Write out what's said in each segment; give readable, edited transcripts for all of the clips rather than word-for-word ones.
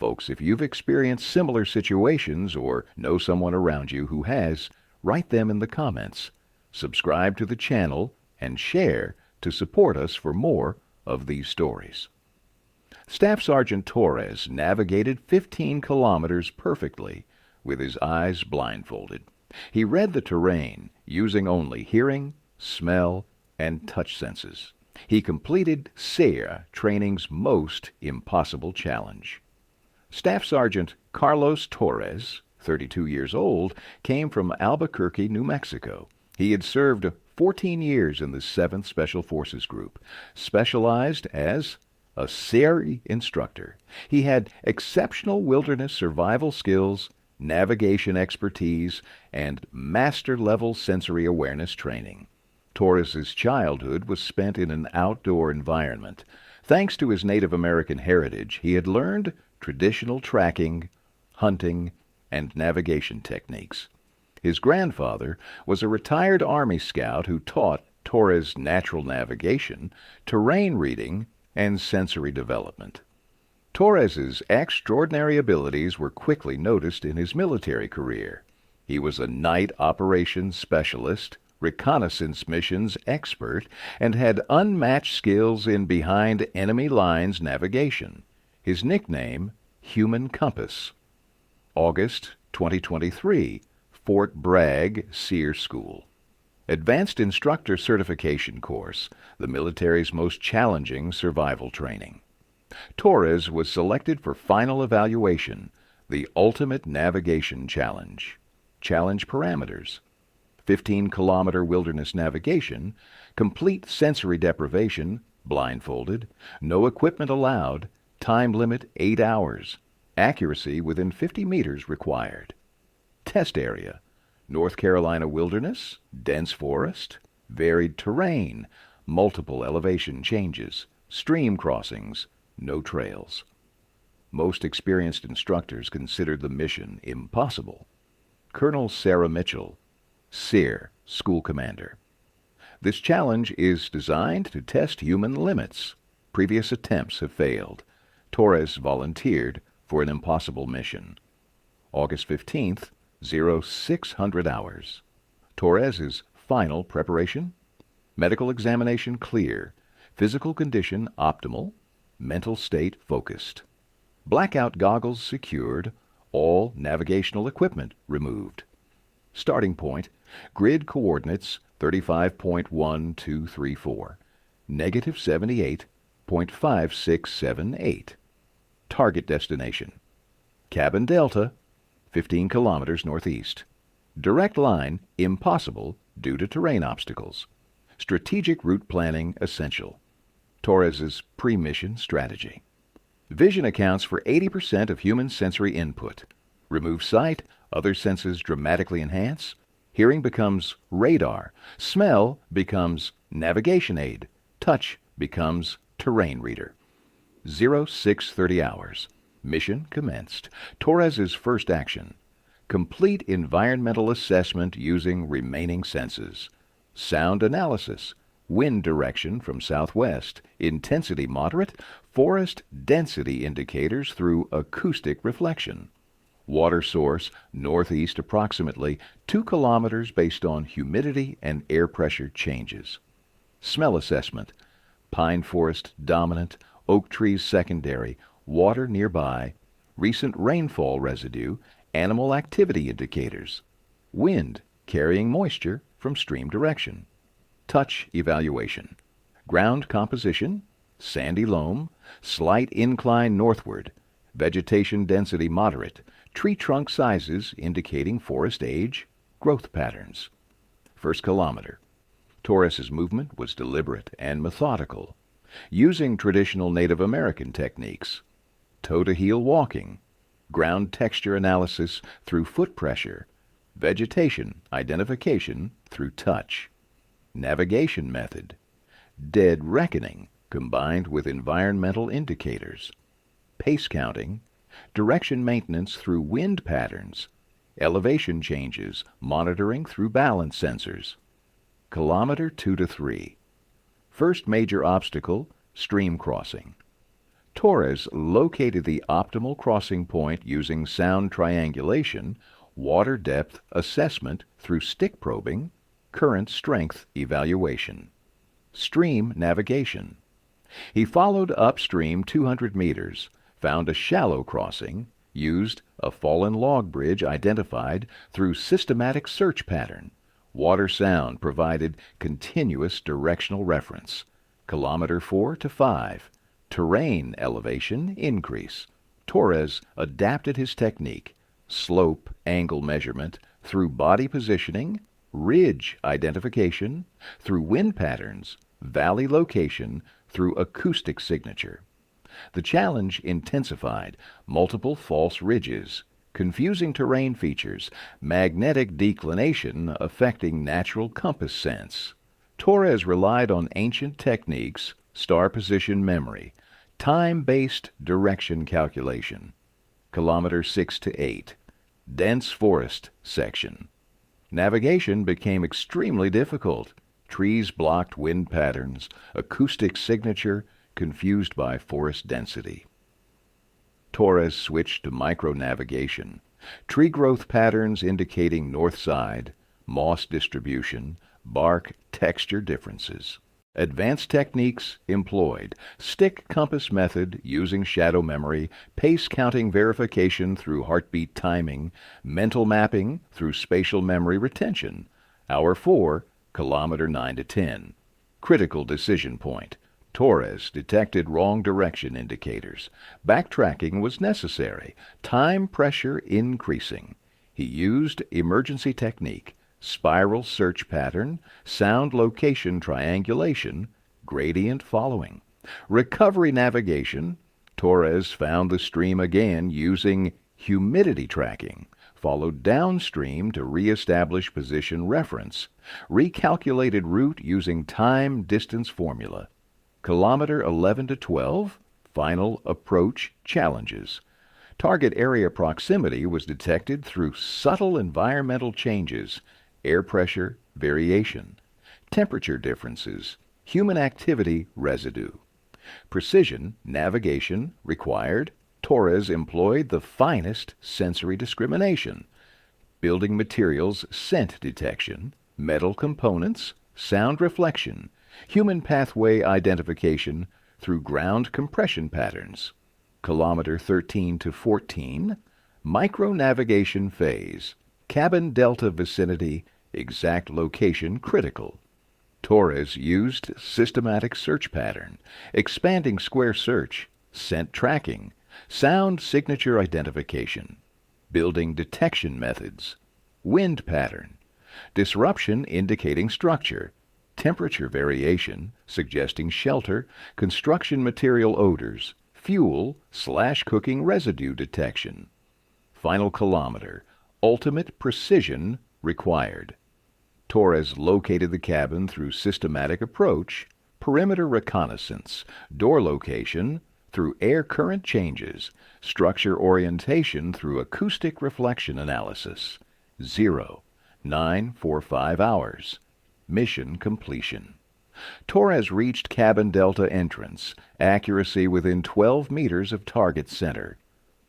Folks, if you've experienced similar situations or know someone around you who has, write them in the comments. Subscribe to the channel and share to support us for more of these stories. Staff Sergeant Torres navigated 15 kilometers perfectly with his eyes blindfolded. He read the terrain using only hearing, smell, and touch senses. He completed SERE training's most impossible challenge. Staff Sergeant Carlos Torres, 32 years old, came from Albuquerque, New Mexico. He had served 14 years in the 7th Special Forces Group, specialized as a SERE instructor. He had exceptional wilderness survival skills, navigation expertise, and master-level sensory awareness training. Torres's childhood was spent in an outdoor environment. Thanks to his Native American heritage, he had learned traditional tracking, hunting, and navigation techniques. His grandfather was a retired Army scout who taught Torres natural navigation, terrain reading, and sensory development. Torres's extraordinary abilities were quickly noticed in his military career. He was a night operations specialist, reconnaissance missions expert, and had unmatched skills in behind enemy lines navigation. His nickname, Human Compass. August 2023, Fort Bragg SERE School. Advanced Instructor Certification Course, the military's most challenging survival training. Torres was selected for final evaluation, the Ultimate Navigation Challenge. Challenge parameters: 15-kilometer wilderness navigation, complete sensory deprivation, blindfolded, no equipment allowed, time limit 8 hours, accuracy within 50 meters required. Test area: North Carolina wilderness, dense forest, varied terrain, multiple elevation changes, stream crossings, no trails. Most experienced instructors considered the mission impossible. Colonel Sarah Mitchell, SERE School Commander. This challenge is designed to test human limits. Previous attempts have failed. Torres volunteered for an impossible mission. August 15th, 0600 hours. Torres's final preparation: medical examination clear, physical condition optimal, mental state focused. Blackout goggles secured, all navigational equipment removed. Starting point: grid coordinates 35.1234, negative 78.5678. Target destination: Cabin Delta, 15 kilometers northeast. Direct line impossible due to terrain obstacles. Strategic route planning essential. Torres's pre-mission strategy. Vision accounts for 80% of human sensory input. Remove sight, other senses dramatically enhance. Hearing becomes radar. Smell becomes navigation aid. Touch becomes terrain reader. 0630 hours. Mission commenced. Torres's first action: complete environmental assessment using remaining senses. Sound analysis: wind direction from southwest, intensity moderate, forest density indicators through acoustic reflection. Water source northeast approximately 2 kilometers based on humidity and air pressure changes. Smell assessment: pine forest dominant, oak trees secondary, water nearby, recent rainfall residue, animal activity indicators. Wind carrying moisture from stream direction. Touch evaluation: ground composition, sandy loam, slight incline northward, vegetation density moderate, tree trunk sizes indicating forest age, growth patterns. First kilometer. Torres's movement was deliberate and methodical, using traditional Native American techniques. Toe-to-heel walking, ground texture analysis through foot pressure, vegetation identification through touch. Navigation method: dead reckoning combined with environmental indicators. Pace counting, direction maintenance through wind patterns, elevation changes, monitoring through balance sensors. Kilometer 2 to 3. First major obstacle: stream crossing. Torres located the optimal crossing point using sound triangulation, water depth assessment through stick probing, current strength evaluation. Stream navigation. He followed upstream 200 meters, found a shallow crossing, used a fallen log bridge identified through systematic search pattern. Water sound provided continuous directional reference. Kilometer 4 to 5. Terrain elevation increase. Torres adapted his technique, slope angle measurement through body positioning, ridge identification through wind patterns, valley location through acoustic signature. The challenge intensified: multiple false ridges, confusing terrain features, magnetic declination affecting natural compass sense. Torres relied on ancient techniques, star position memory, time-based direction calculation. Kilometer 6 to 8. Dense forest section. Navigation became extremely difficult. Trees blocked wind patterns, acoustic signature confused by forest density. Torres switched to micronavigation. Tree growth patterns indicating north side, moss distribution, bark texture differences. Advanced techniques employed: stick compass method using shadow memory, pace counting verification through heartbeat timing, mental mapping through spatial memory retention. Hour 4, kilometer 9 to 10. Critical decision point. Torres detected wrong direction indicators. Backtracking was necessary. Time pressure increasing. He used emergency technique, spiral search pattern, sound location triangulation, gradient following. Recovery navigation. Torres found the stream again using humidity tracking, followed downstream to re-establish position reference, recalculated route using time distance formula. Kilometer 11 to 12, final approach challenges. Target area proximity was detected through subtle environmental changes, air pressure variation, temperature differences, human activity residue. Precision navigation required. Torres employed the finest sensory discrimination, building materials scent detection, metal components, sound reflection, human pathway identification through ground compression patterns. Kilometer 13 to 14, micronavigation phase, cabin delta vicinity, exact location critical. Torres used systematic search pattern, expanding square search, scent tracking, sound signature identification, building detection methods, wind pattern, disruption indicating structure, temperature variation suggesting shelter, construction material odors, fuel/cooking residue detection. Final kilometer, ultimate precision required. Torres located the cabin through systematic approach, perimeter reconnaissance, door location through air current changes, structure orientation through acoustic reflection analysis. 9:45 hours. Mission completion. Torres reached cabin delta entrance, accuracy within 12 meters of target center.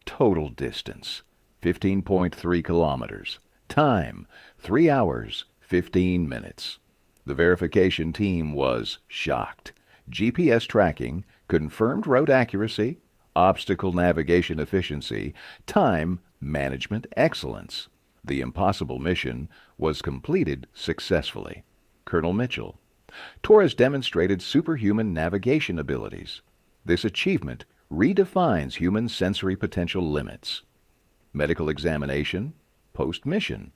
Total distance, 15.3 kilometers. Time, 3 hours, 15 minutes. The verification team was shocked. GPS tracking confirmed route accuracy, obstacle navigation efficiency, time management excellence. The impossible mission was completed successfully. Colonel Mitchell. Torres demonstrated superhuman navigation abilities. This achievement redefines human sensory potential limits. Medical examination, post-mission.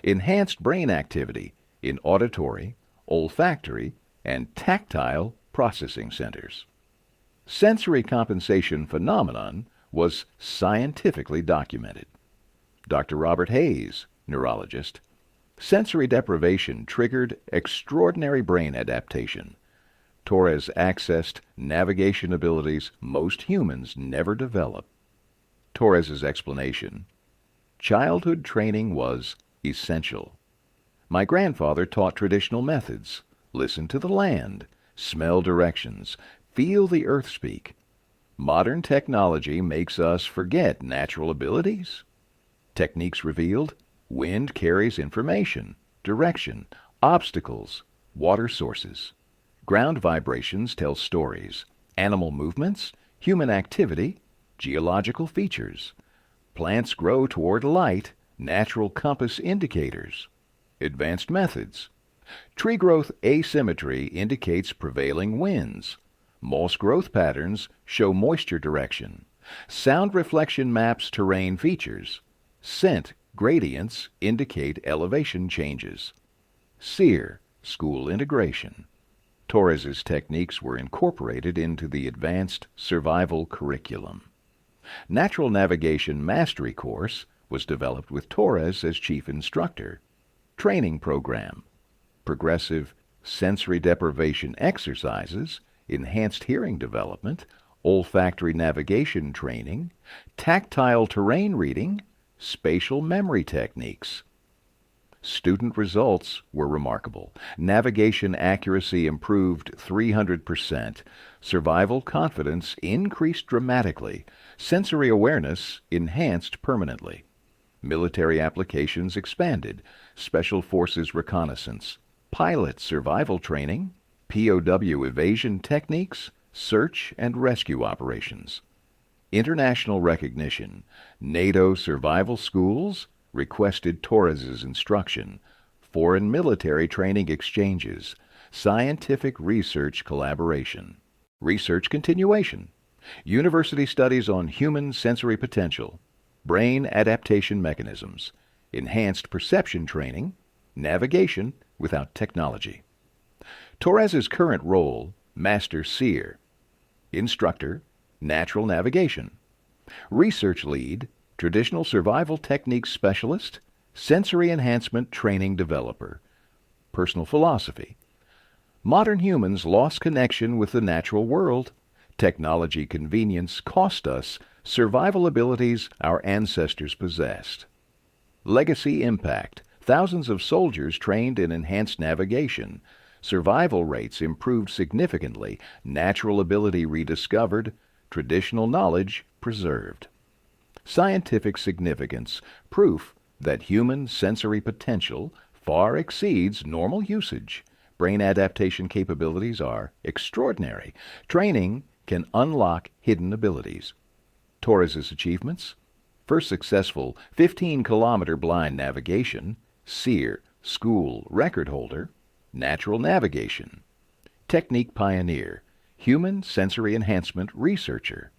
Enhanced brain activity in auditory, olfactory, and tactile processing centers. Sensory compensation phenomenon was scientifically documented. Dr. Robert Hayes, neurologist. Sensory deprivation triggered extraordinary brain adaptation. Torres accessed navigation abilities most humans never develop. Torres's explanation: childhood training was essential. My grandfather taught traditional methods. Listen to the land, smell directions, feel the earth speak. Modern technology makes us forget natural abilities. Techniques revealed: wind carries information, direction, obstacles, water sources. Ground vibrations tell stories. Animal movements, human activity, geological features. Plants grow toward light, natural compass indicators. Advanced methods. Tree growth asymmetry indicates prevailing winds. Moss growth patterns show moisture direction. Sound reflection maps terrain features. Scent gradients indicate elevation changes. SERE School integration. Torres's techniques were incorporated into the advanced survival curriculum. Natural Navigation Mastery course was developed with Torres as chief instructor. Training program. Progressive sensory deprivation exercises, enhanced hearing development, olfactory navigation training, tactile terrain reading, spatial memory techniques. Student results were remarkable. Navigation accuracy improved 300%. Survival confidence increased dramatically. Sensory awareness enhanced permanently. Military applications expanded. Special Forces reconnaissance, pilot survival training, POW evasion techniques, search and rescue operations. International recognition. NATO survival schools requested Torres's instruction. Foreign military training exchanges. Scientific research collaboration. Research continuation. University studies on human sensory potential. Brain adaptation mechanisms. Enhanced perception training. Navigation without technology. Torres's current role: Master SERE. Instructor: Natural Navigation. Research Lead: Traditional Survival Techniques Specialist, Sensory Enhancement Training Developer. Personal Philosophy: Modern humans lost connection with the natural world. Technology convenience cost us survival abilities our ancestors possessed. Legacy Impact: Thousands of soldiers trained in enhanced navigation. Survival rates improved significantly. Natural ability rediscovered. Traditional knowledge preserved. Scientific significance: proof that human sensory potential far exceeds normal usage. Brain adaptation capabilities are extraordinary. Training can unlock hidden abilities. Torres's achievements: first successful 15-kilometer blind navigation, SERE School record holder, natural navigation. Technique pioneer, human sensory enhancement researcher.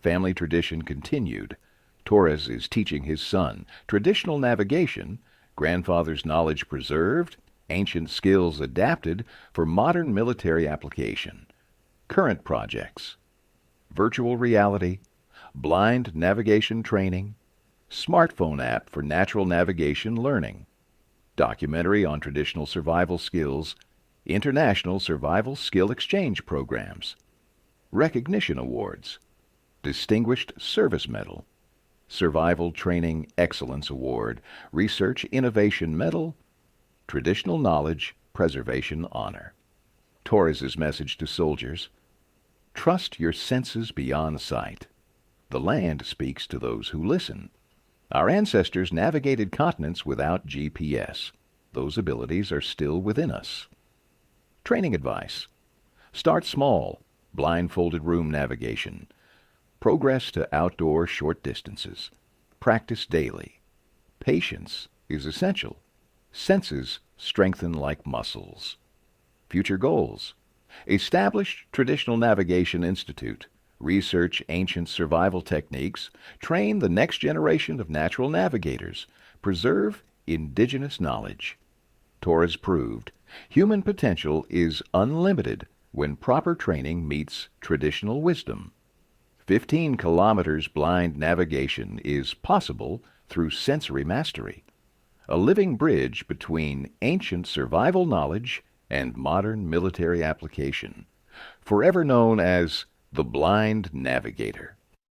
Family tradition continued. Torres is teaching his son traditional navigation, grandfather's knowledge preserved, ancient skills adapted for modern military application. Current projects: virtual reality, blind navigation training, smartphone app for natural navigation learning, documentary on traditional survival skills, international survival skill exchange programs, recognition awards, Distinguished Service Medal, Survival Training Excellence Award, Research Innovation Medal, Traditional Knowledge Preservation Honor. Torres's message to soldiers: trust your senses beyond sight. The land speaks to those who listen. Our ancestors navigated continents without GPS. Those abilities are still within us. Training advice: start small, blindfolded room navigation. Progress to outdoor short distances. Practice daily. Patience is essential. Senses strengthen like muscles. Future goals: establish Traditional Navigation Institute. Research ancient survival techniques. Train the next generation of natural navigators. Preserve indigenous knowledge. Torres proved human potential is unlimited when proper training meets traditional wisdom. 15 kilometers blind navigation is possible through sensory mastery, a living bridge between ancient survival knowledge and modern military application, forever known as the Blind Navigator.